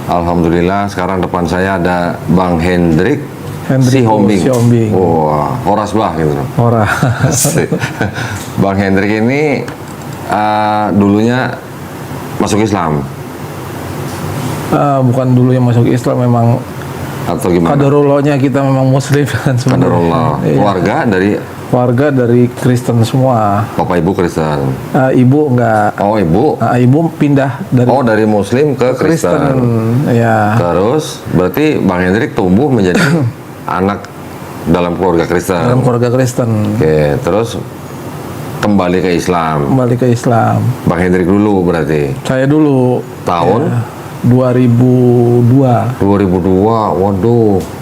Alhamdulillah sekarang depan saya ada Bang Hendrik Sihombing. Wah, horas bah gitu. Ora. Bang Hendrik ini dulunya masuk Islam Bukan dulu yang masuk Islam, memang atau gimana? kaderullahnya kita memang Muslim kan sebenarnya. Kaderullah. Iya. Keluarga dari Kristen semua. Bapak Ibu Kristen. Ibu enggak. Oh, Ibu. Ibu pindah dari Muslim ke Kristen. Ya. Terus berarti Bang Hendrik tumbuh menjadi anak dalam keluarga Kristen. Dalam keluarga Kristen. Oke, terus kembali ke Islam. Kembali ke Islam. Bang Hendrik dulu berarti. Saya dulu. Tahun? Ya, 2002. 2002. Waduh.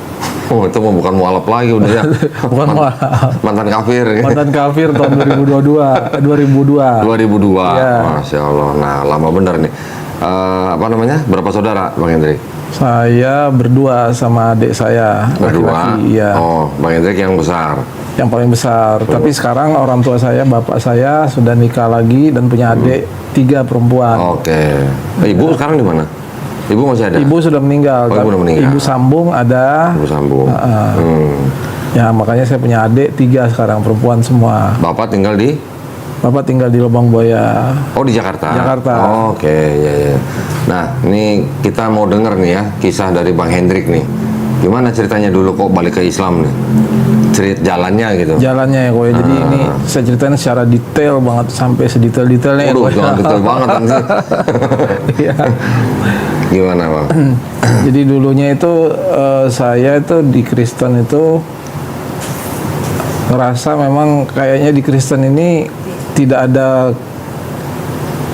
Oh, itu mah bukan mualaf lagi udah ya. Bukan mualaf. Mantan kafir. Mantan kafir tahun 2002. 2002. Ya. Masya Allah. Nah, lama bener nih. Apa namanya? Berapa saudara, Bang Hendrik? Saya berdua sama adik saya. Berdua. Laki-laki, ya. Oh, Bang Hendrik yang besar. Yang paling besar. Tapi sekarang orang tua saya, bapak saya sudah nikah lagi dan punya adik 3 perempuan. Oke. Ibu sekarang di mana? Ibu masih ada? Ibu sudah meninggal. Oh, ibu udah meninggal. Ibu sambung ada. Ibu sambung. Ya, makanya saya punya adik 3 sekarang, perempuan semua. Bapak tinggal di? Bapak tinggal di Lubang Buaya. Oh, di Jakarta? Jakarta. Oh, oke, ya. Nah, ini kita mau denger nih ya, kisah dari Bang Hendrik nih. Gimana ceritanya dulu kok balik ke Islam nih? Jalannya gitu? Jalannya ya, ya. Jadi ini saya ceritain secara detail banget, sampai sedetail-detailnya. Waduh, jangan detail banget kan sih. Iya. Gimana, Bang? Jadi dulunya itu saya itu di Kristen itu ngerasa memang kayaknya di Kristen ini tidak ada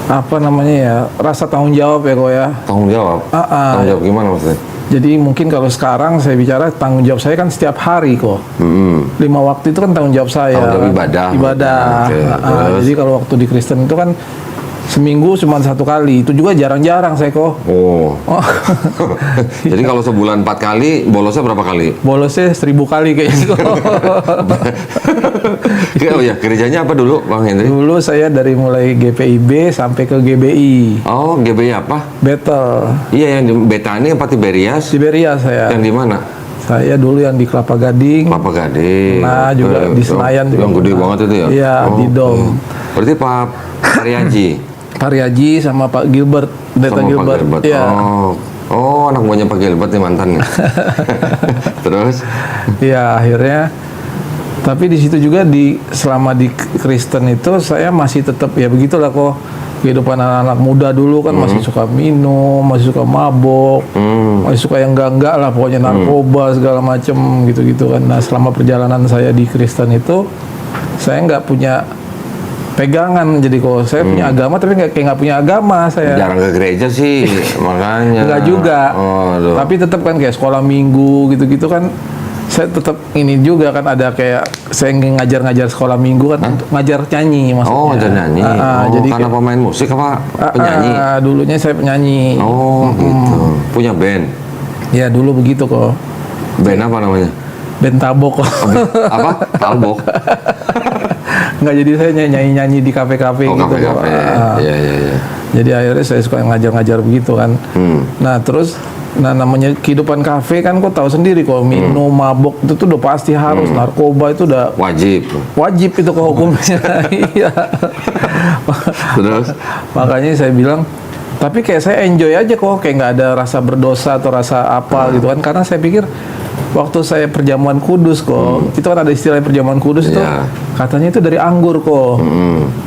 apa namanya ya, rasa tanggung jawab ya kok ya. Tanggung jawab? Tanggung jawab gimana maksudnya? Jadi mungkin kalau sekarang saya bicara tanggung jawab saya kan setiap hari kok. 5 waktu itu kan tanggung jawab saya. Tanggung jawab ibadah. Okay. Jadi kalau waktu di Kristen itu kan seminggu cuma 1 kali, itu juga jarang-jarang saya kok. Oh. Jadi kalau sebulan 4 kali, bolosnya berapa kali? Bolosnya 1000 kali kayaknya kok. Oh ya, gerejanya apa dulu, Bang Hendrik? Dulu saya dari mulai GPIB sampai ke GBI. Oh, GBI apa? Battle. Iya, yang di Betani apa Tiberias? Tiberias saya. Yang di mana? Saya dulu yang di Kelapa Gading. Kelapa Gading. Nah, juga di Senayan juga. Yang gede banget itu ya? Iya, di Dom. Berarti Pak Ariaji? Pak Riaji sama Pak Gilbert, Pendeta Gilbert. Ya. Oh, anak buahnya Pak Gilbert nih mantannya. Terus? Ya, akhirnya. Tapi di situ juga selama di Kristen itu saya masih tetap ya begitulah kok. Kehidupan anak-anak muda dulu kan masih suka minum, masih suka mabok, masih suka yang enggak lah, pokoknya narkoba segala macem gitu-gitu kan. Nah, selama perjalanan saya di Kristen itu saya nggak punya pegangan, jadi kok saya punya agama tapi kayak nggak punya agama saya. Jarang ke gereja sih, makanya. Nggak juga. Oh, tapi tetap kan kayak sekolah minggu gitu-gitu kan. Saya tetap ini juga kan ada kayak saya ngajar sekolah minggu kan, ngajar nyanyi maksudnya. Oh, ngajar nyanyi. Jadi karena pemain musik apa penyanyi? Dulunya saya penyanyi. Oh, gitu. Punya band? Ya dulu begitu kok. Band apa namanya? Band Tabok kok. Apa? Talbok? Nggak, jadi saya nyanyi di kafe-kafe gitu. Kafe-kafe. Iya. Jadi akhirnya saya suka ngajar-ngajar begitu kan. Nah terus, namanya kehidupan kafe kan kok tahu sendiri kok, minum, mabok itu tuh udah pasti harus, narkoba itu udah wajib itu kok hukumnya. Iya. Terus? Makanya saya bilang, tapi kayak saya enjoy aja kok, kayak nggak ada rasa berdosa atau rasa apa gitu kan, karena saya pikir waktu saya perjamuan kudus kok, itu kan ada istilah perjamuan kudus itu, katanya itu dari anggur kok.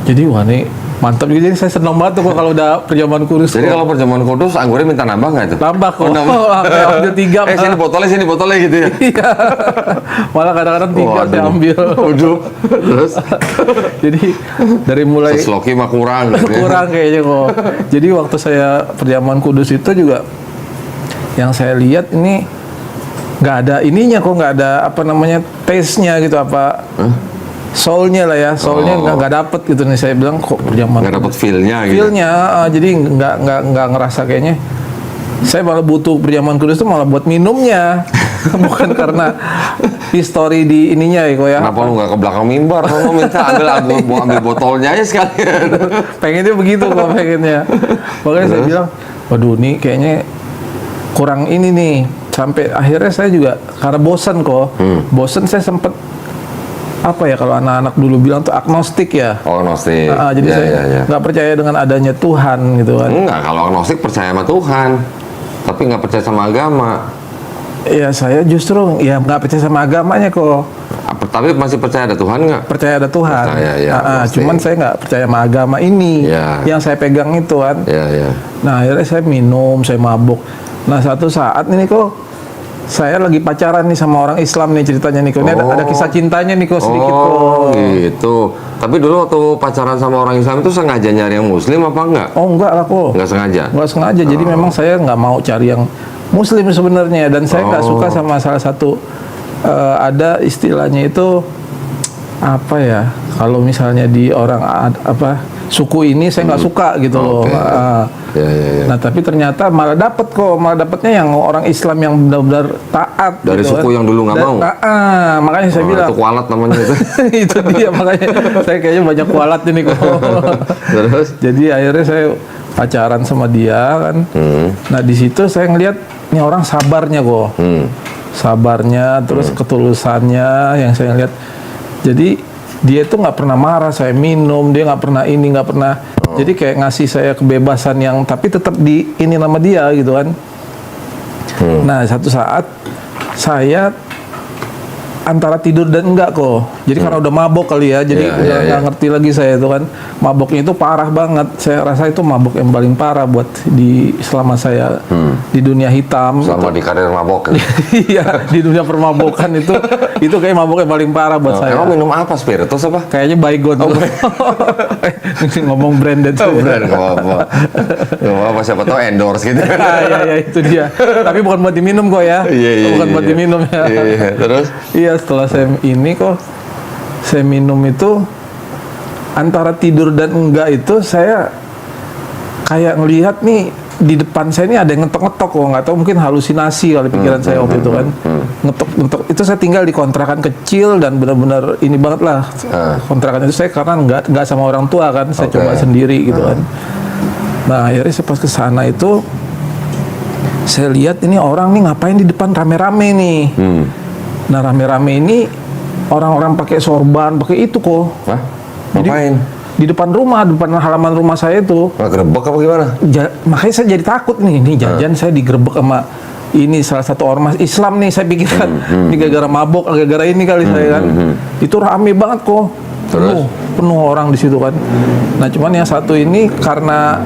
Jadi wah nih mantap juga, jadi saya senang banget tuh kok kalau udah perjamuan kudus. Jadi kalau perjamuan kudus anggurnya minta nambah nggak itu? Nambah kok. Kayak ambil 3. Sini botolnya gitu ya? Iya. Malah kadang-kadang 3 saya ambil. Waduh. Terus? Jadi dari mulai Sesloki mah kurang. Kurang kayaknya kok. Jadi waktu saya perjamuan kudus itu juga yang saya lihat ini nggak ada ininya kok, nggak ada apa namanya taste-nya gitu, apa soul-nya lah ya, soul-nya nggak dapet gitu nih. Saya bilang kok perjamuan nggak dapet feel-nya gitu. Feel-nya, jadi nggak ngerasa kayaknya. Saya malah butuh perjamuan kudus itu malah buat minumnya, bukan karena history di ininya ya kok ya. Kenapa lu nggak ke belakang mimbar? Lu minta ambil botolnya aja sekalian. Pengennya begitu kok, pengennya. Makanya saya bilang, waduh nih kayaknya kurang ini nih, sampai akhirnya saya juga karena bosan kok. Bosan, saya sempet apa ya, kalau anak-anak dulu bilang tuh agnostik ya. Oh, agnostik. Jadi Ya, saya ya, ya. nggak percaya dengan adanya Tuhan gitu kan. Enggak, kalau agnostik percaya sama Tuhan, tapi nggak percaya sama agama. Ya saya justru ya nggak percaya sama agamanya kok. Tapi masih percaya ada Tuhan nggak? Percaya ada Tuhan. Percaya, ya, pasti. Cuman saya nggak percaya sama agama ini. Ya. Yang saya pegang itu kan. Ya, ya. Nah akhirnya saya minum, saya mabuk. Nah satu saat ini kok saya lagi pacaran nih sama orang Islam nih ceritanya nih kok. Ini ada kisah cintanya nih kok sedikit kok. Oh, gitu. Tapi dulu waktu pacaran sama orang Islam itu sengaja nyari yang Muslim apa enggak? Oh enggak lah kok. Nggak sengaja. Nggak sengaja. Jadi memang saya nggak mau cari yang Muslim sebenarnya, dan saya nggak suka sama salah satu ada istilahnya itu apa ya? Kalau misalnya di orang apa suku ini saya nggak suka gitu loh. Ya, ya, ya. Nah tapi ternyata malah dapetnya yang orang Islam yang benar-benar taat Dari gitu suku kan. yang dulu nggak mau. Makanya saya bilang Itu kualat namanya itu. itu dia, makanya saya kayaknya banyak kualat ini kok. Terus? Jadi akhirnya saya pacaran sama dia kan. Nah di situ saya ngelihat ini orang sabarnya kok. Sabarnya, terus ketulusannya yang saya lihat. Jadi dia itu nggak pernah marah saya minum, dia nggak pernah ini, nggak pernah. Jadi kayak ngasih saya kebebasan yang tapi tetap di ini nama dia gitu kan. Nah satu saat saya antara tidur dan enggak kok. Jadi karena udah mabok kali ya, jadi udah nggak ngerti lagi saya itu kan. Maboknya itu parah banget. Saya rasa itu mabok yang paling parah buat selama saya di dunia hitam. Selama di karir mabok. Iya, di dunia permabokan itu kayak mabok yang paling parah buat saya. Emang minum apa, spiritus apa? Kayaknya Baygon. Ngomong branded. Brand nggak apa-apa. Nggak apa-apa, siapa tahu endorse gitu. Iya, itu dia. Tapi bukan buat diminum kok ya. Bukan buat diminum ya. Iya, terus? Iya, setelah saya ini kok saya minum itu antara tidur dan enggak itu saya kayak ngelihat nih di depan saya ini ada yang ngetok-ngetok kok, nggak tahu mungkin halusinasi kali pikiran saya waktu itu kan. Ngetok-ngetok itu saya tinggal di kontrakan kecil dan benar-benar ini banget lah. Kontrakan itu saya karena nggak sama orang tua kan, saya coba sendiri gitu kan. Nah akhirnya saya pas ke sana itu saya lihat ini orang nih ngapain di depan rame-rame nih. Nah rame-rame ini orang-orang pakai sorban, pakai itu kok. Hah? Jadi, Ngapain? di depan rumah, di depan halaman rumah saya itu. Ngegerebek apa gimana? Makanya saya jadi takut nih jangan saya digerebek sama ini salah satu ormas Islam nih, saya pikirkan ini gara-gara mabok, gara-gara ini kali saya kan. Itu rame banget kok. Penuh orang di situ kan. Nah cuman yang satu ini karena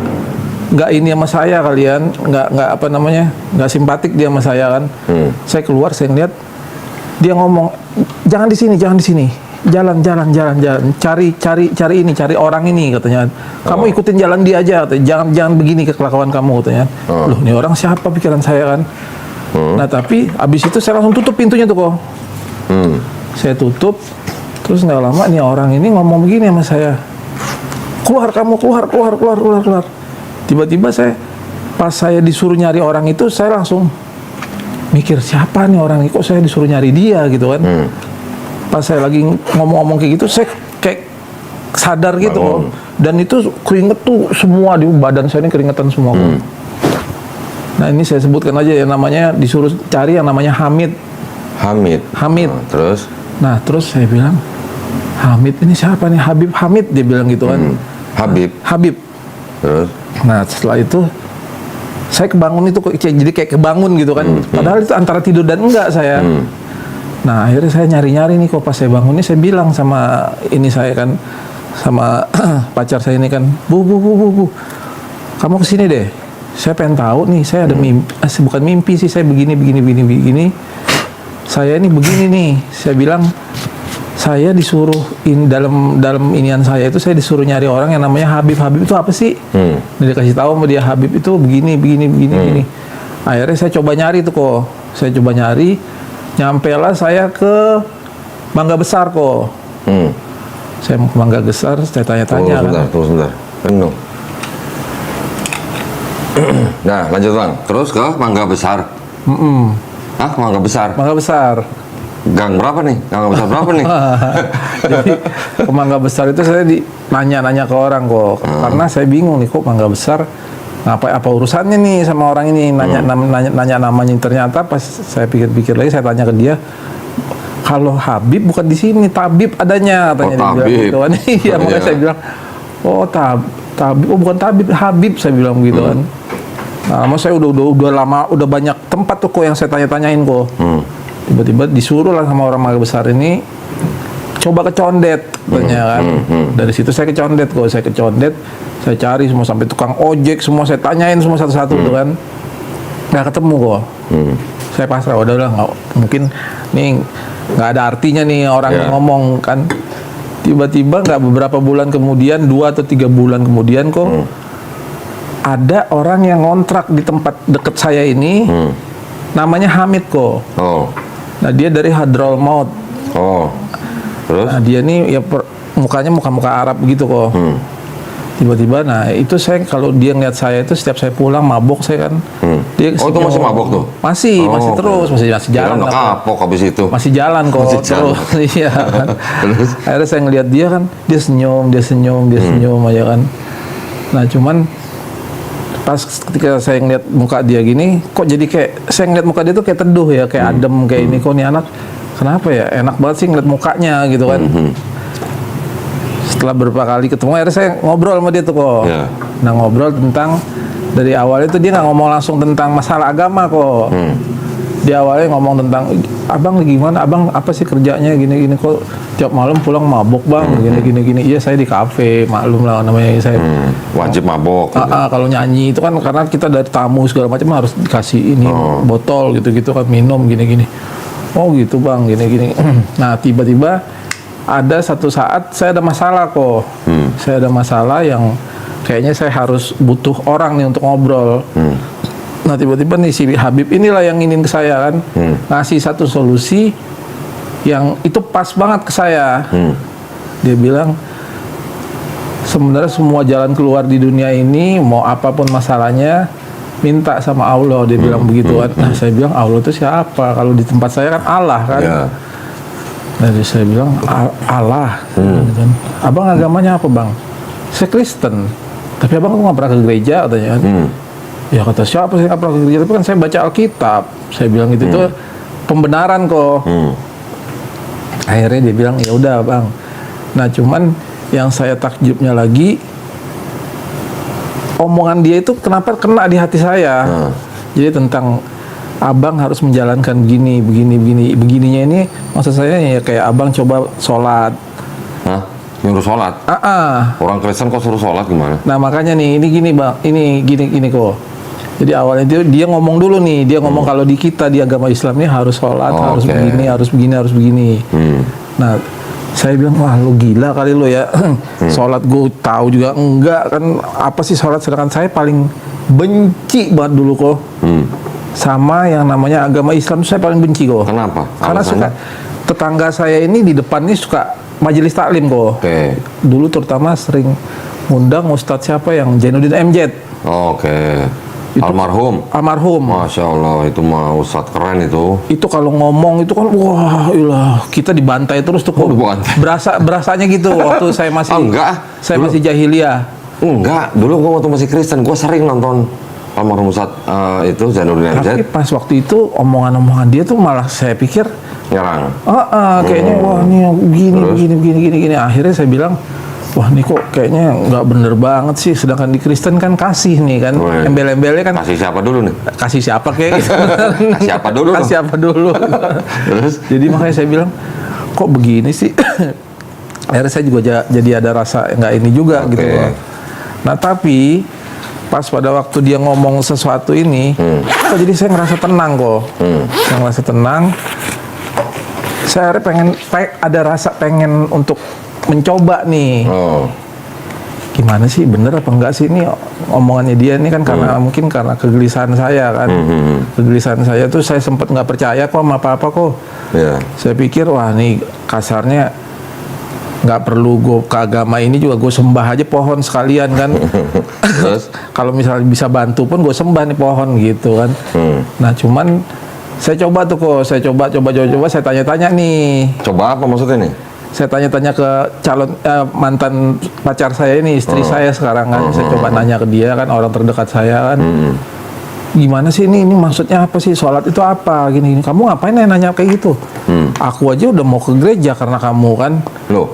nggak ini sama saya kalian, nggak apa namanya, nggak simpatik dia sama saya kan. Saya keluar, saya ngeliat dia ngomong jangan di sini, jalan, cari orang ini katanya. Kamu ikutin jalan dia aja, katanya. Jangan begini kelakuan kamu katanya. Loh, ini orang siapa pikiran saya kan. Nah tapi abis itu saya langsung tutup pintunya tuh kok. Saya tutup, terus nggak lama nih orang ini ngomong begini sama saya. Keluar kamu, keluar. Tiba-tiba pas saya disuruh nyari orang itu, saya langsung mikir siapa nih orang ini, kok saya disuruh nyari dia gitu kan. Pas saya lagi ngomong-ngomong kayak gitu, saya kayak sadar gitu. Dan itu keringet tuh semua di badan saya ini keringetan semua. Nah ini saya sebutkan aja ya, namanya disuruh cari yang namanya Hamid. Terus? Nah terus saya bilang, Hamid ini siapa nih? Habib Hamid, dia bilang gitu kan. Habib. Terus? Nah setelah itu saya kebangun itu jadi kayak kebangun gitu kan. Padahal itu antara tidur dan enggak saya. Nah akhirnya saya nyari-nyari nih kok. Pas saya bangun ini saya bilang sama ini saya kan, sama pacar saya ini kan, bu, kamu kesini deh. Saya pengen tahu nih, saya ada mimpi, bukan mimpi sih, saya begini. Saya ini begini nih. Saya bilang saya disuruh dalam inian saya itu saya disuruh nyari orang yang namanya Habib. Habib itu apa sih? Dia kasih tahu sama dia Habib itu begini. Akhirnya saya coba nyari tuh kok. Saya coba nyari, nyampelah saya ke Mangga Besar kok. Saya mau ke Mangga Besar, saya tanya-tanya. Tunggu sebentar. Penuh. Nah, lanjut Bang. Terus ke Mangga Besar. Mangga Besar. Mangga Besar. Gang berapa nih? Mangga Besar berapa nih? Jadi ke Mangga Besar itu saya nanya-nanya ke orang kok. Karena saya bingung nih kok Mangga Besar ngapain, apa urusannya nih sama orang ini, nanya namanya. Ternyata pas saya pikir-pikir lagi, saya tanya ke dia, kalau Habib bukan di sini, tabib adanya, katanya. Dia bilang gitu kan. Iya, makanya saya bilang, oh tabib, oh bukan tabib, Habib, saya bilang gitu kan. Nah, saya udah lama, udah banyak tempat tuh kok yang saya tanya-tanyain kok. Tiba-tiba disuruh lah sama orang Maga Besar ini, coba ke Condet, katanya kan. Dari situ saya ke Condet kok, saya cari semua sampai tukang ojek semua, saya tanyain semua satu-satu tuh kan. Nggak ketemu kok. Saya pasrah, udahlah, nggak mungkin nih, nggak ada artinya nih orang yang ngomong kan. Tiba-tiba nggak beberapa bulan kemudian, 2 atau 3 bulan kemudian kok ada orang yang ngontrak di tempat deket saya ini, namanya Hamid kok. Nah dia dari Hadraul Maut. Terus? Nah dia nih ya mukanya muka Arab gitu kok. Tiba-tiba, nah itu saya, kalau dia ngeliat saya itu setiap saya pulang mabok saya kan. Dia itu masih mabok tuh? Masih terus, masih jalan. Udah kapok habis itu. Masih jalan kok. Terus, iya kan. Terus? Akhirnya saya ngeliat dia kan, dia senyum aja kan. Nah cuman pas ketika saya ngeliat muka dia gini, kok jadi kayak, saya ngeliat muka dia tuh kayak teduh ya, kayak adem kayak ini. Kok nih anak, kenapa ya, enak banget sih ngeliat mukanya gitu kan. Setelah beberapa kali ketemu, akhirnya saya ngobrol sama dia tuh kok. Nah ngobrol tentang, dari awalnya tuh dia nggak ngomong langsung tentang masalah agama kok. Dia awalnya ngomong tentang, abang gimana, abang apa sih kerjanya gini kok tiap malam pulang mabok bang, gini. Iya saya di kafe, maklum lah namanya saya. Wajib mabok. Kalau nyanyi itu kan karena kita dari tamu segala macam harus dikasih ini botol gitu kan, minum gini. Oh gitu bang, gini. Nah tiba-tiba ada satu saat saya ada masalah kok. Saya ada masalah yang kayaknya saya harus butuh orang nih untuk ngobrol. Nah tiba-tiba nih si Habib inilah yang ingin ke saya kan, ngasih satu solusi yang itu pas banget ke saya. Dia bilang, sebenarnya semua jalan keluar di dunia ini, mau apapun masalahnya, minta sama Allah. Dia bilang begitu kan. Nah saya bilang, Allah itu siapa? Kalau di tempat saya kan Allah kan. Jadi saya bilang, Allah. Gitu. Abang agamanya apa bang? Saya Kristen. Tapi abang kok nggak pernah ke gereja, katanya kan. Ya kata siapa sih nggak pernah ke gereja? Tapi kan saya baca Alkitab. Saya bilang itu pembenaran kok. Akhirnya dia bilang, ya udah bang. Nah cuman yang saya takjubnya lagi, omongan dia itu kenapa kena di hati saya. Jadi tentang abang harus menjalankan begininya ini, maksud saya ya kayak abang coba sholat. Nyuruh sholat? Orang Kristen kok suruh sholat gimana? Nah makanya nih, ini gini bang, ini gini kok. Jadi awalnya dia ngomong dulu nih, dia ngomong kalau di kita di agama Islam ini harus sholat, harus begini. Nah saya bilang, wah lu gila kali lu ya. Sholat gue tahu juga enggak kan, apa sih sholat, sedangkan saya paling benci banget dulu kok. Sama yang namanya agama Islam saya paling benci kok. Kenapa? Karena suka, tetangga saya ini di depan ini suka majelis taklim kok. Dulu terutama sering ngundang Ustadz siapa yang Jainuddin MZ. Almarhum. Masya Allah, itu mah Ustadz keren itu. Itu kalau ngomong itu kan, wah ilah, kita dibantai terus tuh kok. Berasanya gitu waktu saya masih masih jahiliyah. Enggak, dulu gua waktu masih Kristen, gua sering nonton almarhum Ustadz itu Jainuddin MZ. Tapi pas waktu itu omongan-omongan dia tuh malah saya pikir nyerang. Kayaknya wah ini begini. Akhirnya saya bilang, wah ini kok kayaknya nggak bener banget sih. Sedangkan di Kristen kan kasih nih kan, embel-embelnya kan. Kasih siapa dulu nih? Kasih siapa kayak gitu. Kasih apa dulu? Kasih apa dulu. Terus? Jadi makanya saya bilang, kok begini sih? Akhirnya saya juga jadi ada rasa nggak ini juga gitu. Nah tapi pas pada waktu dia ngomong sesuatu ini, kok jadi saya ngerasa tenang kok. Saya ngerasa tenang. Saya ada rasa pengen untuk mencoba nih. Gimana sih, bener apa enggak sih ini omongannya dia ini kan, karena mungkin karena kegelisahan saya kan. Kegelisahan saya tuh saya sempat nggak percaya kok sama apa-apa kok. Saya pikir wah nih kasarnya nggak perlu gue ke agama ini juga, gue sembah aja pohon sekalian kan. Kalau misalnya bisa bantu pun gue sembah nih pohon gitu kan. Nah cuman saya coba tuh kok, saya coba saya tanya-tanya nih. Coba apa maksudnya nih? saya tanya-tanya ke calon mantan pacar saya ini, istri saya sekarang kan, saya coba nanya ke dia kan, orang terdekat saya kan, gimana sih ini maksudnya apa sih, sholat itu apa, gini, kamu ngapain nanya kayak gitu? Aku aja udah mau ke gereja karena kamu kan. Loh,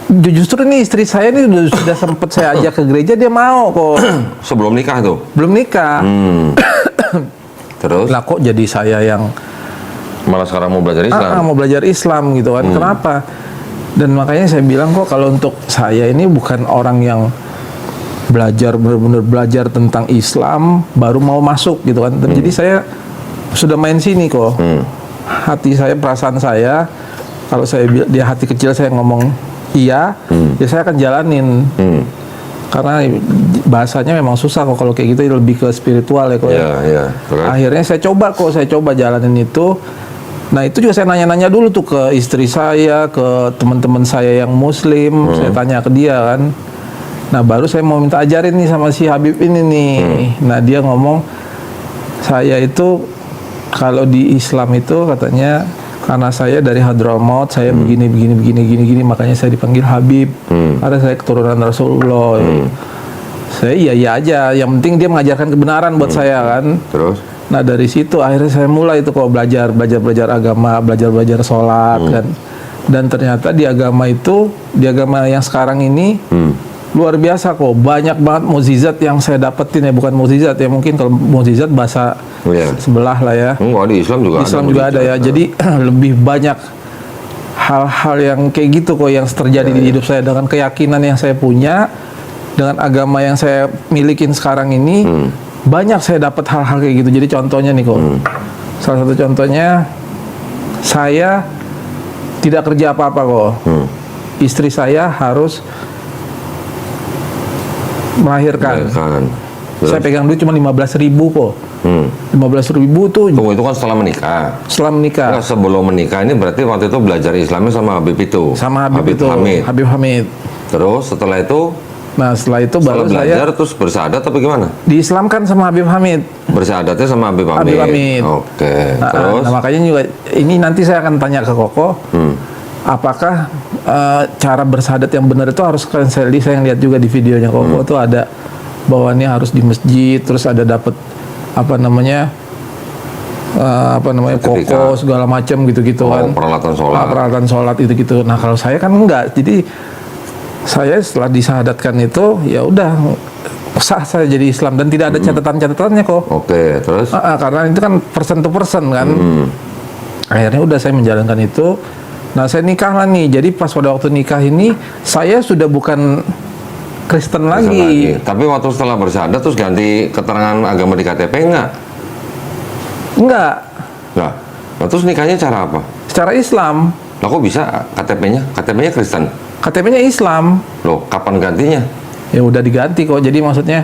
Justru nih istri saya ini sudah sempet saya ajak ke gereja, dia mau kok. sebelum nikah tuh? Belum nikah. Terus? Lah kok jadi saya yang Malah sekarang mau belajar Islam? mau belajar Islam gitu kan, kenapa? Dan makanya saya bilang kok kalau untuk saya ini bukan orang yang belajar, benar-benar belajar tentang Islam baru mau masuk gitu kan. Jadi saya sudah main sini kok. Hati saya, perasaan saya, kalau saya di hati kecil saya ngomong iya, ya saya akan jalanin. Karena bahasanya memang susah kok kalau kayak gitu, lebih ke spiritual ya kok. Iya. Terus? Akhirnya saya coba jalanin itu. Nah itu juga saya nanya-nanya dulu tuh ke istri saya, ke teman-teman saya yang Muslim, saya tanya ke dia kan. Nah baru saya mau minta ajarin nih sama si Habib ini nih. Nah dia ngomong, saya itu kalau di Islam itu katanya karena saya dari Hadramaut, saya begini, makanya saya dipanggil Habib. Karena saya keturunan Rasulullah. Saya iya aja, yang penting dia mengajarkan kebenaran buat saya kan. Terus? Nah dari situ akhirnya saya mulai itu kok belajar agama, belajar sholat kan. Dan ternyata di agama itu, di agama yang sekarang ini luar biasa kok, banyak banget mukjizat yang saya dapetin ya, bukan mukjizat ya, mungkin kalau mukjizat bahasa sebelah lah ya. Enggak, di Islam juga ada ya. Jadi lebih banyak hal-hal yang kayak gitu kok yang terjadi di hidup saya, dengan keyakinan yang saya punya, dengan agama yang saya milikin sekarang ini. Banyak saya dapat hal-hal kayak gitu. Jadi contohnya nih kok, salah satu contohnya, saya tidak kerja apa-apa kok. Istri saya harus melahirkan. Saya pegang duit cuma 15.000 kok. 15.000 tuh. Tunggu, itu kan setelah menikah. Setelah menikah. Nah, sebelum menikah ini berarti waktu itu belajar Islamnya sama Habib itu. Sama Habib itu. Hamid. Habib Hamid. Terus setelah itu? Nah setelah itu baru belajar saya terus bersyahadat atau gimana? diislamkan sama Habib Hamid. Bersyahadatnya sama Habib Hamid. Habib Hamid. Oke. Terus? Nah makanya juga ini nanti saya akan tanya ke Koko. Apakah cara bersyahadat yang benar itu harus kan, saya lihat juga di videonya Koko tuh ada bahwa ini harus di masjid, terus ada dapat apa namanya koko segala macam gitu-gitu kan. Peralatan sholat gitu-gitu. Nah kalau saya kan enggak, jadi saya setelah disahadatkan itu ya udah sah saya jadi Islam dan tidak ada catatan-catatannya kok. Oke, terus? Karena itu kan person to person kan. Akhirnya udah saya menjalankan itu. Nah saya nikah lah nih. Jadi pas pada waktu nikah ini saya sudah bukan Kristen lagi. Tapi waktu setelah bersyahadat terus ganti keterangan agama di KTP enggak? Enggak. Nah, terus nikahnya cara apa? Secara Islam. Lah kok bisa KTP-nya? KTP-nya Kristen? KTP-nya Islam. Loh, kapan gantinya? Ya udah diganti kok. Jadi maksudnya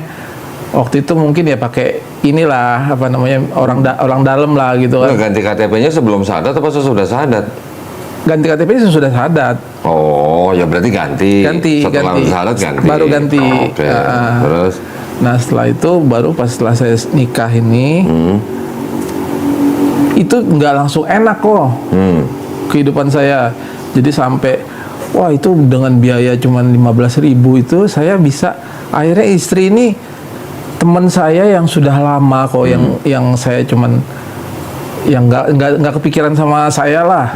waktu itu mungkin ya pakai inilah apa namanya orang dalam lah gitu kan. Ganti KTP-nya sebelum syahadat apa sesudah syahadat? Ganti KTP-nya sesudah syahadat. Oh, ya berarti ganti. Setelah syahadat ganti. Baru ganti. Oke. Terus? Nah setelah itu baru pas setelah saya nikah ini itu nggak langsung enak kok kehidupan saya. Jadi sampai wah itu dengan biaya cuma 15.000 itu saya bisa, akhirnya istri ini teman saya yang sudah lama kok, yang saya cuman yang nggak kepikiran sama saya lah.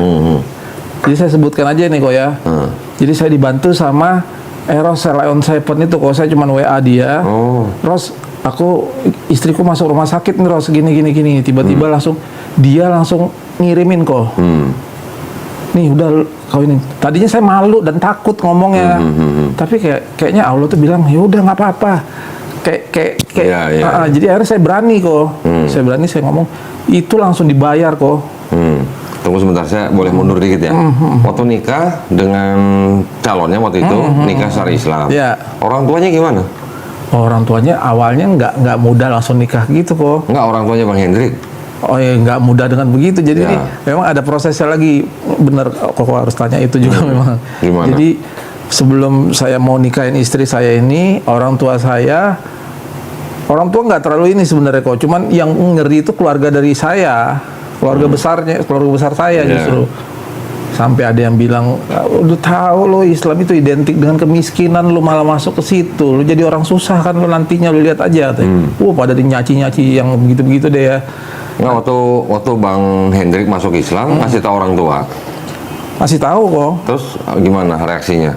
Jadi saya sebutkan aja nih kok ya. Jadi saya dibantu sama Eros Leon Seven itu kok, saya cuman WA dia. Ros, aku istriku masuk rumah sakit nih Ros, gini. Tiba-tiba dia langsung ngirimin kok. Nih udah kau ini. Tadinya saya malu dan takut ngomongnya. Tapi kayaknya Allah tuh bilang, "Ya udah nggak apa-apa." Jadi akhirnya saya berani kok. Saya ngomong, itu langsung dibayar kok. Tunggu sebentar, saya boleh mundur dikit ya. Waktu nikah dengan calonnya waktu itu nikah secara Islam. Orang tuanya gimana? Orang tuanya awalnya nggak mudah langsung nikah gitu kok. Nggak, orang tuanya Bang Hendrik. Oh ya nggak mudah dengan begitu. Jadi ini memang ada prosesnya lagi. Bener, kok harus tanya itu juga memang. Gimana? Jadi sebelum saya mau nikahin istri saya ini, orang tua nggak terlalu ini sebenarnya kok. Cuman yang ngeri itu keluarga dari saya, keluarga besar saya justru. Sampai ada yang bilang, udah tahu lo Islam itu identik dengan kemiskinan, lo malah masuk ke situ, lo jadi orang susah kan lo nantinya, lo lihat aja. Pada dinyaci-nyaci yang begitu-begitu deh ya. Nah, waktu Bang Hendrik masuk Islam, ngasih tahu orang tua. Masih tahu kok. Terus gimana reaksinya?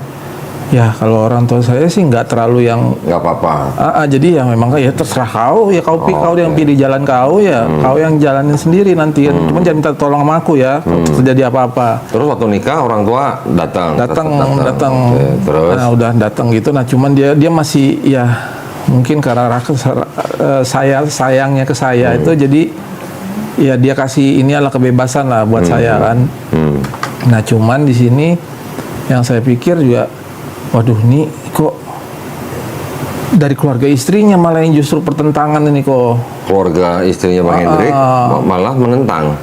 Ya kalau orang tua saya sih nggak terlalu yang Nggak apa-apa. jadi ya memang ya terserah kau ya, kau yang pilih jalan kau ya, kau yang jalanin sendiri nanti. Cuman jangan minta tolong sama aku ya, kalau terjadi apa-apa. Terus waktu nikah orang tua datang. Oke, terus? Nah udah datang gitu. Nah cuman dia masih ya mungkin karena sayangnya ke saya itu, jadi ya dia kasih ini adalah kebebasan lah buat saya kan. Nah cuman di sini yang saya pikir juga, waduh nih kok dari keluarga istrinya malah yang justru pertentangan ini kok. Keluarga istrinya Bang Hendrik malah menentang.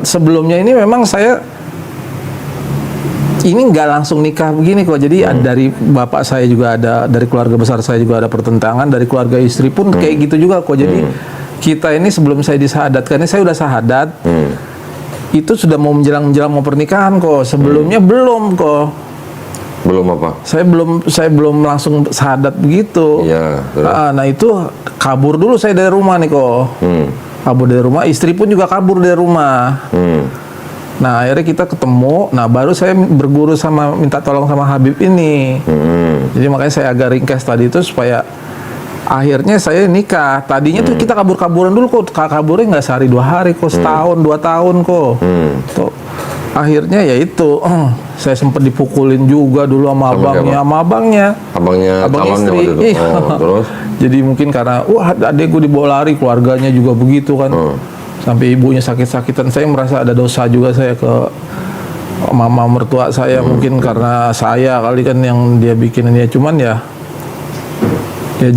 Sebelumnya ini memang saya ini nggak langsung nikah begini kok. Jadi dari bapak saya juga ada, dari keluarga besar saya juga ada pertentangan, dari keluarga istri pun kayak gitu juga kok. Jadi kita ini sebelum saya disahadatkan, ini saya udah sahadat. Itu sudah mau menjelang mau pernikahan kok. Sebelumnya belum kok. Belum apa? Saya belum langsung sahadat begitu. Iya. Nah itu kabur dulu saya dari rumah nih kok. Kabur dari rumah, istri pun juga kabur dari rumah. Nah akhirnya kita ketemu. Nah baru saya berguru sama, minta tolong sama Habib ini. Jadi makanya saya agak ringkas tadi itu supaya akhirnya saya nikah. Tadinya tuh kita kabur-kaburan dulu kok. Kaburnya nggak sehari 2 hari kok, setahun 2 tahun kok. Tuh. Akhirnya ya itu saya sempat dipukulin juga dulu sama abangnya abang calonnya istri. waktu itu. Terus jadi mungkin karena adek gue dibawa lari, keluarganya juga begitu kan. Sampai ibunya sakit-sakitan. Saya merasa ada dosa juga saya ke mama mertua saya, mungkin karena saya kali kan yang dia bikin ini. Cuman ya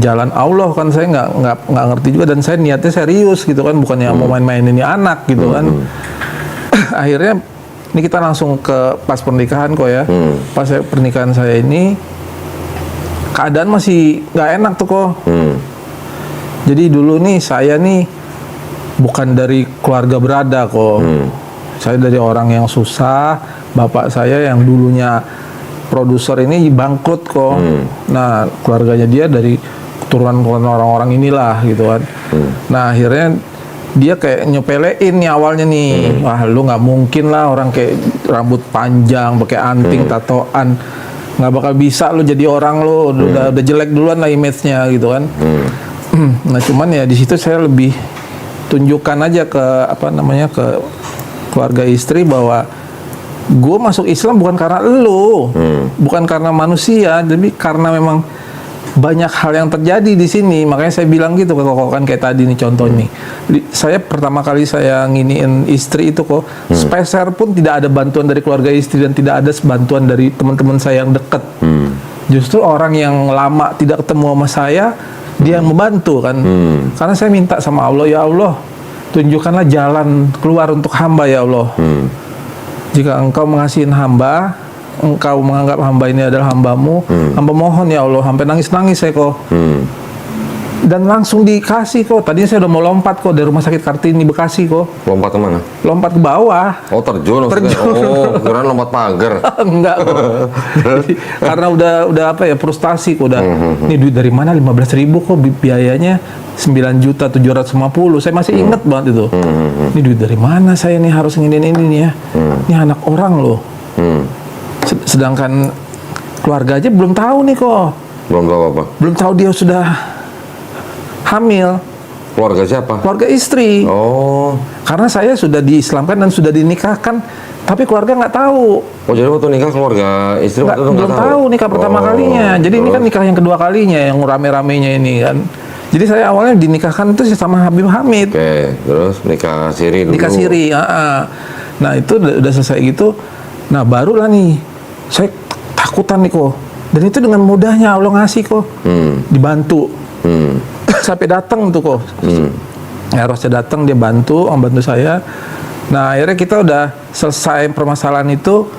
jalan Allah kan, saya nggak ngerti juga, dan saya niatnya serius gitu kan, bukannya mau main-main ini anak gitu kan. Akhirnya ini kita langsung ke pas pernikahan kok ya. Pas pernikahan saya ini keadaan masih nggak enak tuh kok. Jadi dulu nih saya nih bukan dari keluarga berada kok. Saya dari orang yang susah. Bapak saya yang dulunya produser ini bangkrut kok. Nah keluarganya dia dari keturunan orang-orang inilah gitu kan. Nah akhirnya dia kayak nyepelein nih awalnya nih, wah lu nggak mungkin lah orang kayak rambut panjang, pakai anting, tatoan, nggak bakal bisa lu jadi orang, lu udah jelek duluan lah image-nya gitu kan. Nah cuman ya di situ saya lebih tunjukkan aja ke ke keluarga istri bahwa gue masuk Islam bukan karena lu, bukan karena manusia, tapi karena memang banyak hal yang terjadi di sini. Makanya saya bilang gitu ke kok kan, kayak tadi nih contoh nih. Saya pertama kali saya nginiin istri itu kok, speser pun tidak ada bantuan dari keluarga istri dan tidak ada bantuan dari teman-teman saya yang dekat. Justru orang yang lama tidak ketemu sama saya, dia yang membantu kan. Karena saya minta sama Allah, ya Allah, tunjukkanlah jalan keluar untuk hamba ya Allah. Jika engkau mengasihin hamba, engkau menganggap hamba ini adalah hambamu, hamba mohon ya Allah, sampai nangis-nangis saya kok. Dan langsung dikasih kok. Tadinya saya udah mau lompat kok dari rumah sakit Kartini Bekasi kok. lompat kemana? Lompat ke bawah. Oh terjun maksudnya. Oh kira lompat pagar. Enggak kok. Karena udah frustasi kok udah. Ini duit dari mana 15.000 kok biayanya 9.750.000. Saya masih ingat banget itu. Ini duit dari mana saya nih harus nginin ini nih ya. Ini anak orang loh. Sedangkan keluarga aja belum tahu nih kok. Belum tahu apa? Belum tahu dia sudah hamil. Keluarga siapa? Keluarga istri. Oh. Karena saya sudah diislamkan dan sudah dinikahkan, tapi keluarga nggak tahu. Oh jadi waktu nikah keluarga istri waktu itu Belum tahu nikah pertama kalinya. Jadi ini kan nikah yang kedua kalinya yang rame-ramenya ini kan. Jadi saya awalnya dinikahkan itu sama Habib Hamid. Oke, terus nikah siri dulu. Nikah siri. Nah itu udah selesai gitu. Nah barulah nih saya takutan nih kok. Dan itu dengan mudahnya Allah ngasih kok. Dibantu. Sampai datang tuh kok. Erosnya datang, dia bantu saya. Nah akhirnya kita udah selesai permasalahan itu.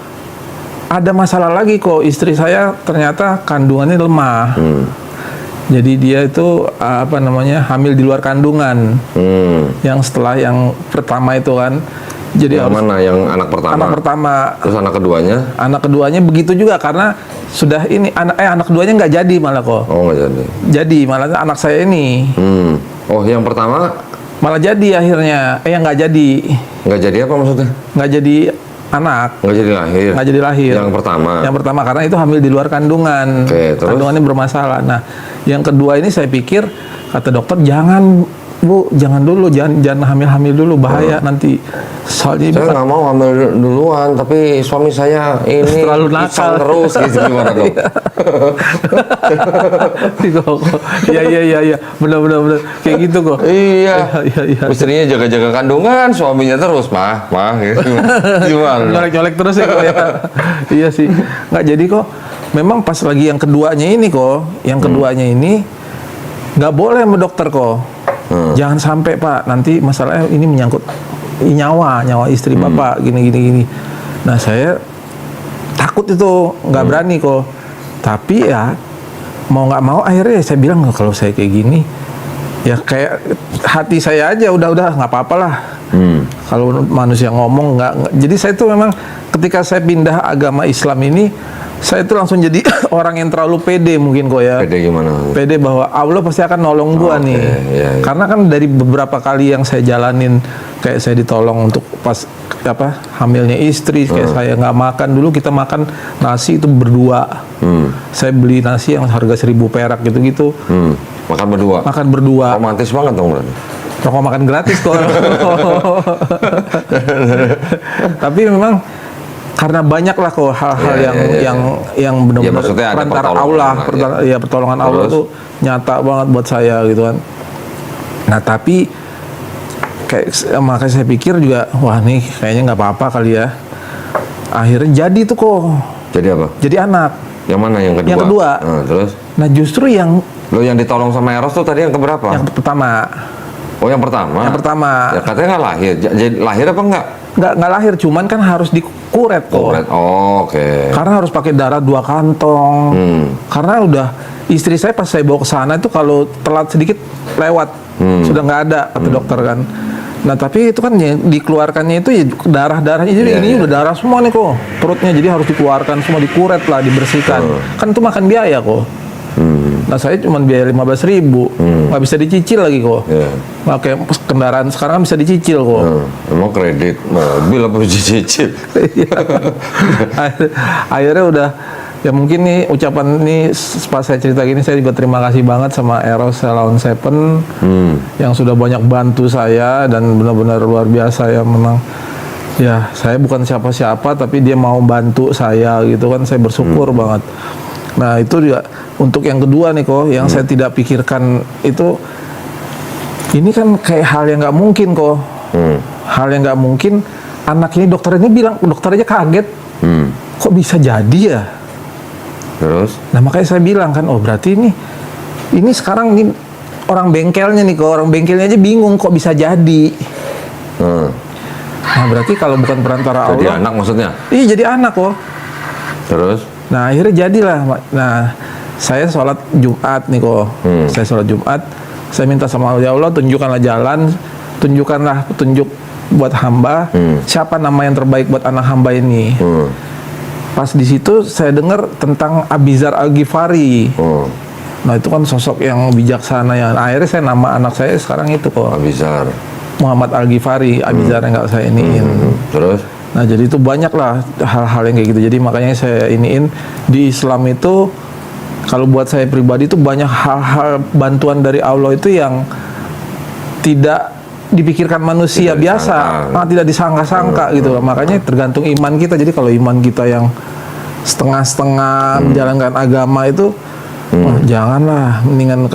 Ada masalah lagi kok, istri saya ternyata kandungannya lemah. Jadi dia itu hamil di luar kandungan. Yang setelah yang pertama itu kan. Jadi yang mana? Yang anak pertama? Anak pertama. Terus anak keduanya? Anak keduanya begitu juga karena sudah ini anak keduanya nggak jadi malah kok. Oh, nggak jadi. Jadi malah anak saya ini Oh, yang pertama malah jadi akhirnya. Yang nggak jadi. nggak jadi apa maksudnya? Nggak jadi anak. Nggak jadi lahir? Nggak jadi lahir. Yang pertama? Yang pertama karena itu hamil di luar kandungan. Oke, terus? Kandungannya bermasalah. Nah, yang kedua ini saya pikir kata dokter jangan Bu, jangan dulu, jangan hamil-hamil dulu, bahaya nanti. Soalnya Saya nggak mau hamil duluan, tapi suami saya ini terlalu pisang nakal. terus gitu, gimana dong? Iya, benar kayak gitu kok. Iya. Iya. Istrinya jaga-jaga kandungan, suaminya terus, mah, gitu. Gimana dong? Nyolek-nyolek terus ya kok ya. Iya sih. Nggak jadi kok. Memang pas lagi yang keduanya ini kok, nggak boleh sama dokter kok. Jangan sampai Pak, nanti masalahnya ini menyangkut nyawa istri Bapak gini. Nah saya takut itu, nggak berani kok. Tapi ya mau nggak mau akhirnya saya bilang kalau saya kayak gini, ya kayak hati saya aja udah nggak apa-apa lah. Kalau manusia ngomong nggak. Jadi saya tuh memang ketika saya pindah agama Islam ini, saya itu langsung jadi orang yang terlalu pede mungkin kok ya. Pede gimana? Pede bahwa Allah pasti akan nolong gua nih. Iya. Karena kan dari beberapa kali yang saya jalanin, kayak saya ditolong untuk pas hamilnya istri, kayak saya nggak makan dulu, kita makan nasi itu berdua. Saya beli nasi yang harga 1.000 perak gitu-gitu. Makan berdua. Makan berdua. Romantis banget dong berarti. Rokok makan gratis kok. Tapi memang karena banyak lah kok hal-hal yang benar-benar maksudnya ada perantara pertolongan Allah, pertolongan Allah tuh nyata banget buat saya gitu kan. Nah tapi makanya saya pikir juga wah nih kayaknya nggak apa-apa kali ya. Akhirnya jadi tuh kok. Jadi apa? Jadi anak. Yang mana yang kedua? Yang kedua. Terus? Nah justru yang ditolong sama Eros tuh tadi yang keberapa? Yang pertama. Oh yang pertama. Yang pertama. Ya katanya nggak lahir. Jadi lahir apa enggak? Nggak lahir, cuman kan harus dikuret kok. Kuret. Oh, oke. Karena harus pakai darah 2 kantong. Karena udah istri saya pas saya bawa ke sana itu kalau telat sedikit lewat, sudah nggak ada kata dokter kan. Nah tapi itu kan yang dikeluarkannya itu ya darahnya, jadi ini udah darah semua nih kok perutnya, jadi harus dikeluarkan semua, dikuret lah, dibersihkan. Kan itu makan biaya kok. Nah saya cuma biaya 15.000, nggak bisa dicicil lagi kok. Pakai kendaraan sekarang kan bisa dicicil kok. Emang kredit mobil apa bisa dicicil? Akhirnya udah ya mungkin nih ucapan ini pas saya cerita gini, saya juga terima kasih banget sama Eros Salon Seven yang sudah banyak bantu saya dan benar-benar luar biasa ya. Memang ya saya bukan siapa-siapa tapi dia mau bantu saya gitu kan, saya bersyukur banget. Nah itu juga untuk yang kedua nih kok, yang saya tidak pikirkan itu, ini kan kayak hal yang nggak mungkin kok. Hal yang nggak mungkin, anak ini dokter aja kaget, kok bisa jadi ya. Terus? Nah makanya saya bilang kan, oh berarti ini sekarang nih orang bengkelnya nih kok, orang bengkelnya aja bingung kok bisa jadi. Nah berarti kalau bukan perantara Allah. Jadi anak maksudnya? Iya jadi anak kok. Terus? Nah akhirnya jadilah. Nah saya sholat Jumat nih kok. Saya sholat Jumat, saya minta sama Allah, ya Allah tunjukkanlah jalan, tunjukkanlah petunjuk buat hamba, siapa nama yang terbaik buat anak hamba ini. Pas di situ saya dengar tentang Abi Dzar Al-Ghifari. Nah itu kan sosok yang bijaksana ya. Nah, akhirnya saya nama anak saya sekarang itu kok. Abi Dzar. Muhammad Al-Ghifari, Abi Dzar yang nggak saya iniin. Terus? Nah jadi itu banyak lah hal-hal yang kayak gitu. Jadi makanya saya iniin di Islam itu, kalau buat saya pribadi itu banyak hal-hal bantuan dari Allah itu yang tidak dipikirkan manusia tidak biasa, tidak disangka-sangka gitu. Makanya tergantung iman kita. Jadi kalau iman kita yang setengah-setengah menjalankan agama itu, wah, janganlah, mendingan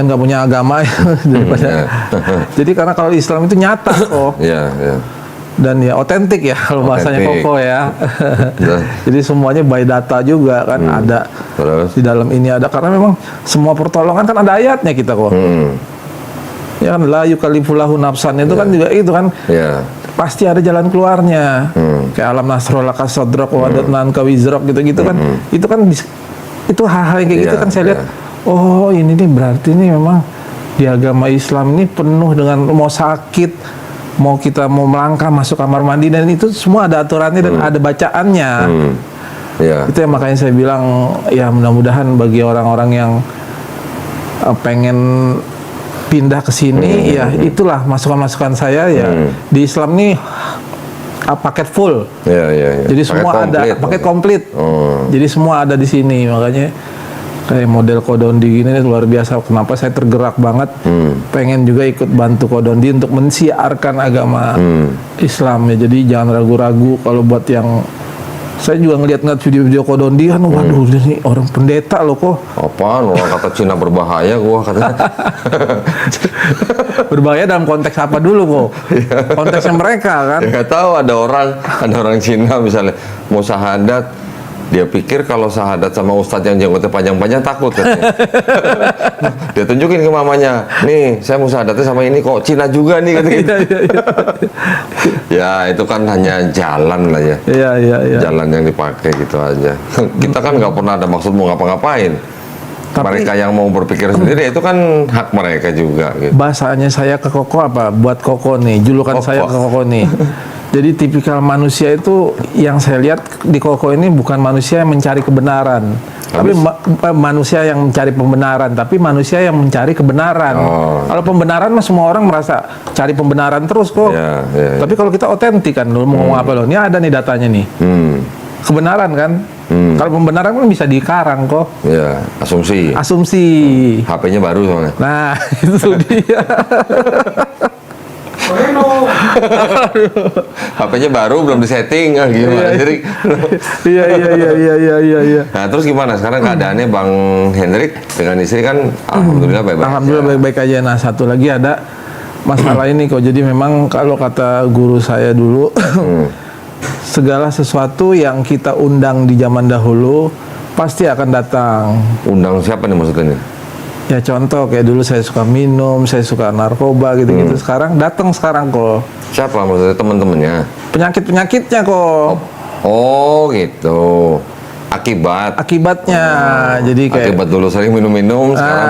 nggak punya agama daripada. Jadi karena kalau Islam itu nyata kok. Dan ya otentik ya kalau bahasanya Koko ya. Jadi semuanya by data juga kan ada. Terus? Di dalam ini ada, karena memang semua pertolongan kan ada ayatnya kita kok. Ya kan, la yukallifullahu nafsan itu kan juga itu kan pasti ada jalan keluarnya. Kayak alam nasrolaka sadrak wa adatnan ka wizrak gitu-gitu kan. Itu kan itu hal-hal yang kayak gitu kan saya lihat, oh ini nih berarti nih memang di agama Islam ini penuh dengan mau sakit mau kita mau melangkah masuk kamar mandi, dan itu semua ada aturannya dan ada bacaannya. Ya. Itu yang makanya saya bilang ya mudah-mudahan bagi orang-orang yang pengen pindah ke sini, ya itulah masukan-masukan saya ya. Di Islam nih paket full. Ya. Jadi Paket semua komplit. ada, paket komplit. Jadi semua ada di sini, makanya kayak model Kodondi gini luar biasa. Kenapa saya tergerak banget, pengen juga ikut bantu Kodondi untuk mensiarkan agama Islam ya. Jadi jangan ragu-ragu kalau buat yang saya juga ngeliat video-video Kodondi kan, waduh ini orang pendeta loh kok. Apaan? Orang kata Cina berbahaya, gua katanya. Berbahaya dalam konteks apa dulu kok? Konteksnya mereka kan. Ya nggak tahu, ada orang Cina misalnya mau syahadat, dia pikir kalau syahadat sama ustadz yang jenggotnya panjang-panjang takut katanya. Dia tunjukin ke mamanya, nih saya mau syahadatnya sama ini kok Cina juga nih katanya. Ya itu kan hanya jalan lah ya. Iya. Jalan yang dipakai gitu aja. Kita kan nggak pernah ada maksud mau ngapa-ngapain. Mereka yang mau berpikir sendiri itu kan hak mereka juga gitu. Bahasanya saya ke Koko apa? Buat Koko nih, julukan saya ke Koko nih. Jadi tipikal manusia itu yang saya lihat di Koko ini bukan manusia yang mencari kebenaran, tapi manusia yang mencari pembenaran, tapi manusia yang mencari kebenaran. Kalau pembenaran mah semua orang merasa cari pembenaran terus kok. Ya. Tapi kalau kita otentik kan, lu mau ngomong apa lo? Ini ada nih datanya nih. Kebenaran kan? Kalau pembenaran kan bisa dikarang kok. Ya, asumsi. HP-nya baru soalnya. Nah, itu dia. HP-nya baru belum disetting gimana? Jadi Iya. Nah, terus gimana sekarang keadaannya Bang Hendrik dengan istri kan alhamdulillah baik-baik. Alhamdulillah baik-baik aja. Nah, satu lagi ada masalah ini kok. Jadi memang kalau kata guru saya dulu, segala sesuatu yang kita undang di zaman dahulu pasti akan datang. Undang siapa nih maksudnya nih? Ya contoh kayak dulu saya suka minum, saya suka narkoba gitu-gitu. Sekarang datang kok. Siapa maksudnya, teman-temannya? Penyakit-penyakitnya kok. Oh gitu. Akibatnya. Jadi kayak akibat dulu sering minum-minum, sekarang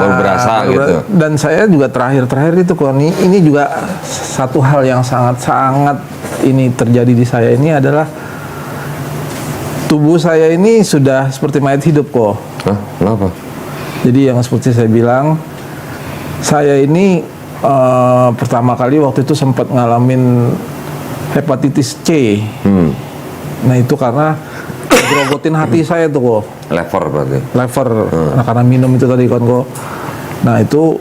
baru berasa gitu. Dan saya juga terakhir itu kok, ini juga satu hal yang sangat-sangat ini terjadi di saya ini adalah tubuh saya ini sudah seperti mayat hidup kok. Hah? Kenapa? Jadi yang seperti saya bilang, saya ini pertama kali waktu itu sempat ngalamin hepatitis C. Nah itu karena gerogotin hati saya tuh kok. Lever berarti? Lever, nah, karena minum itu tadi kan kok. Nah itu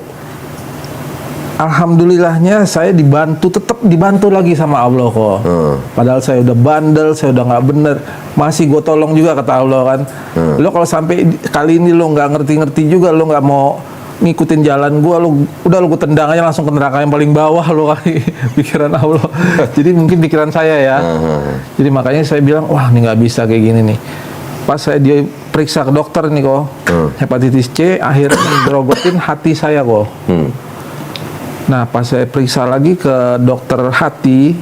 alhamdulillahnya saya tetap dibantu lagi sama Allah kok. Padahal saya udah bandel, saya udah nggak bener, masih gue tolong juga kata Allah kan. Lo kalau sampai kali ini lo nggak ngerti-ngerti juga, lo nggak mau ngikutin jalan gue, lo gue tendang aja langsung ke neraka yang paling bawah lo kali. Pikiran Allah. Jadi mungkin pikiran saya ya. Jadi makanya saya bilang wah ini nggak bisa kayak gini nih. Pas saya dia periksa ke dokter nih kok, hepatitis C, akhirnya ngerogotin hati saya kok. Nah, pas saya periksa lagi ke dokter hati,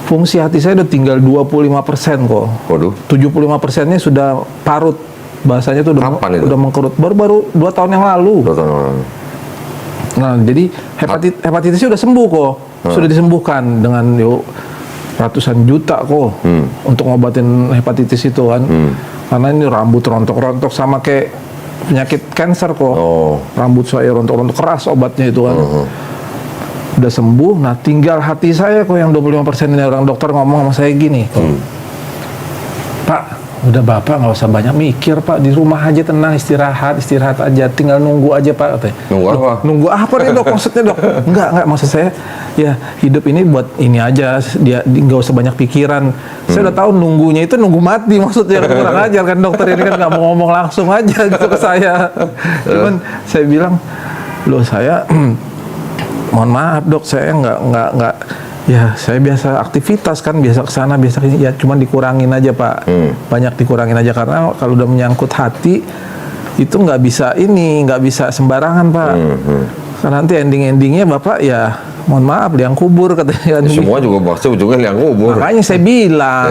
fungsi hati saya udah tinggal 25% kok. Waduh. 75%-nya sudah parut. Bahasanya tuh udah mengkerut. Baru 2 tahun yang lalu. 2 tahun yang lalu. Nah, jadi hepatitisnya udah sembuh kok. Sudah disembuhkan dengan ratusan juta kok untuk ngobatin hepatitis itu kan. Karena ini rambut rontok-rontok sama kayak penyakit kanker kok. Rambut saya rontok-rontok keras obatnya itu kan. Udah sembuh. Nah tinggal hati saya kok yang 25% ini. Orang dokter ngomong sama saya gini, Pak, udah Bapak nggak usah banyak mikir Pak, di rumah aja tenang, istirahat aja, tinggal nunggu aja Pak katanya. Nunggu apa? Nunggu apa nih dok maksudnya dok? Enggak maksud saya ya hidup ini buat ini aja, dia nggak usah banyak pikiran. Saya udah tahu nunggunya itu nunggu mati maksudnya, kan kurang ajar kan dokter ini kan nggak mau ngomong langsung aja gitu ke saya. Cuman saya bilang, loh saya mohon maaf dok, saya nggak ya saya biasa aktivitas kan, biasa kesana biasa kesini, ya cuman dikurangin aja Pak, banyak dikurangin aja karena kalau udah menyangkut hati itu nggak bisa sembarangan Pak. Karena nanti endingnya Bapak ya mohon maaf liang kubur katanya. Semua juga pasti ujungnya liang kubur. Makanya saya bilang